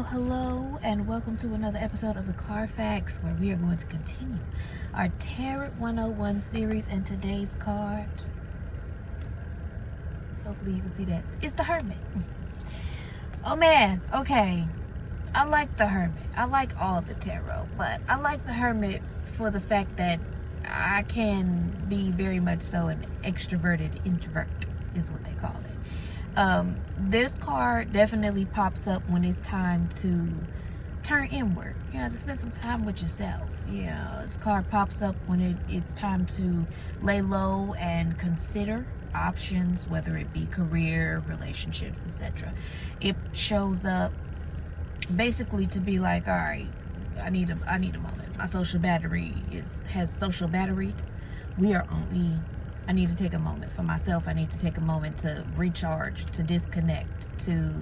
Hello, and welcome to another episode of the Car Facts, where we are going to continue our Tarot 101 series. And today's card, hopefully you can see that, is the Hermit. Oh man, okay. I like the Hermit. I like all the tarot, but I like the Hermit for the fact that I can be very much so an extroverted introvert, is what they call it. This card definitely pops up when it's time to turn inward, to spend some time with yourself. This card pops up when it's time to lay low and consider options, whether it be career, relationships, etc. It shows up basically to be like, all right, I need a moment. My social battery has social battery. We are on E. I need to take a moment for myself. I need to take a moment to recharge, to disconnect, to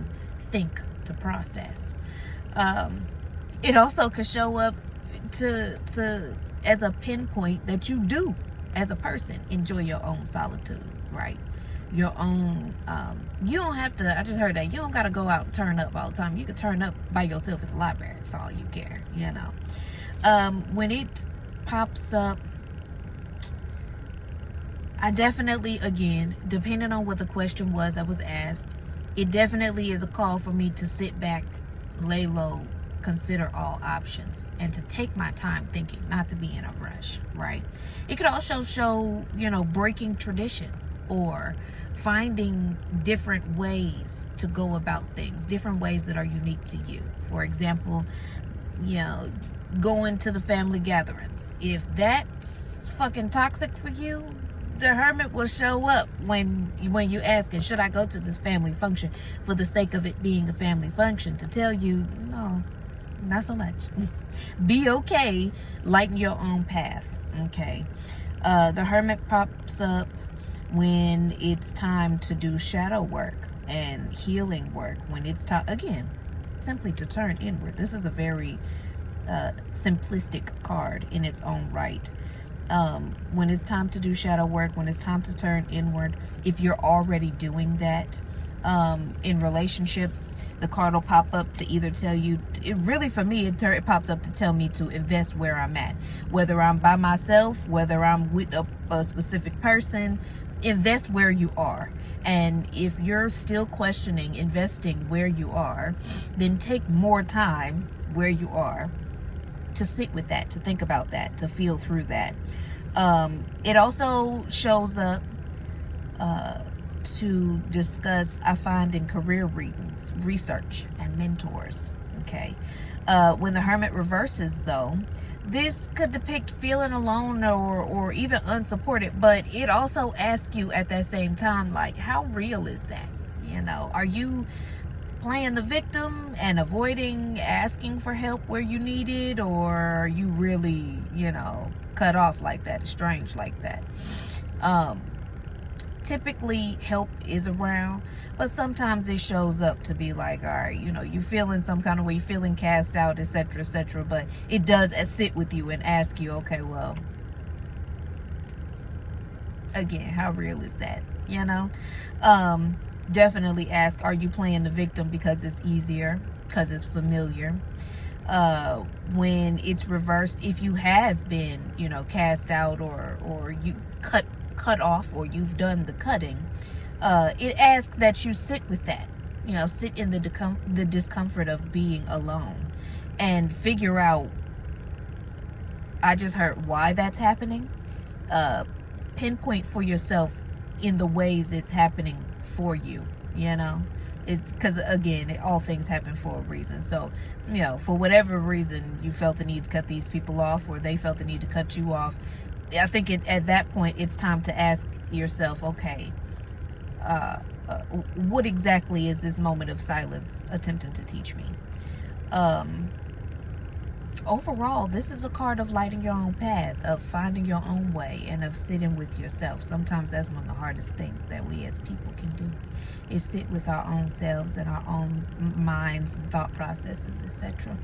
think, to process. It also could show up to as a pinpoint that you do, as a person, enjoy your own solitude, right? Your own, you don't have to, I just heard that, you don't got to go out and turn up all the time. You can turn up by yourself at the library for all you care, When it pops up, I definitely, again, depending on what the question was I was asked, it definitely is a call for me to sit back, lay low, consider all options, and to take my time thinking, not to be in a rush, right? It could also show, breaking tradition or finding different ways to go about things, different ways that are unique to you. For example, going to the family gatherings. If that's fucking toxic for you, the Hermit will show up when you ask, should I go to this family function, for the sake of it being a family function, to tell you, no, not so much. Be okay, lighten your own path, okay? The Hermit pops up when it's time to do shadow work and healing work, when it's time, again, simply to turn inward. This is a very simplistic card in its own right. When it's time to do shadow work, when it's time to turn inward, if you're already doing that, in relationships, the card will pop up to either tell you, it pops up to tell me to invest where I'm at, whether I'm by myself, whether I'm with a specific person. Invest where you are. And if you're still questioning investing where you are, then take more time where you are to sit with that, to think about that, to feel through that. It also shows up to discuss, I find, in career readings, research, and mentors. Okay. When the Hermit reverses, though, this could depict feeling alone or even unsupported, but it also asks you at that same time, like, how real is that? Are you playing the victim and avoiding asking for help where you need it, or are you really, cut off like that, estranged like that? Typically help is around, but sometimes it shows up to be like, all right, you feeling some kind of way, you feeling cast out, etc., but it does sit with you and ask you, okay, well, again, how real is that? Definitely ask, are you playing the victim because it's easier, because it's familiar? When it's reversed, if you have been, cast out or you cut off, or you've done the cutting, it asks that you sit with that, sit in the discomfort of being alone and figure out, I just heard, why that's happening. Pinpoint for yourself in the ways it's happening for you. It's because, again, all things happen for a reason. So, for whatever reason you felt the need to cut these people off, or they felt the need to cut you off, I think at that point it's time to ask yourself, okay, what exactly is this moment of silence attempting to teach me? Overall, this is a card of lighting your own path, of finding your own way, and of sitting with yourself. Sometimes that's one of the hardest things that we as people can do, is sit with our own selves and our own minds and thought processes, etc.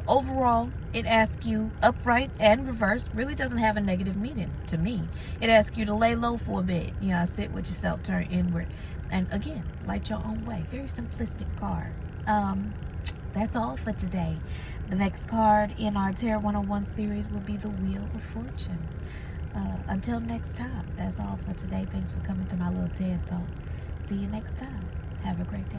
Overall, it asks you, upright and reverse, really doesn't have a negative meaning to me. It asks you to lay low for a bit, sit with yourself, turn inward, and again, light your own way. Very simplistic card. that's all for today. The next card in our Tarot 101 series will be the Wheel of Fortune. Until next time, that's all for today. Thanks for coming to my little TED Talk. See you next time. Have a great day.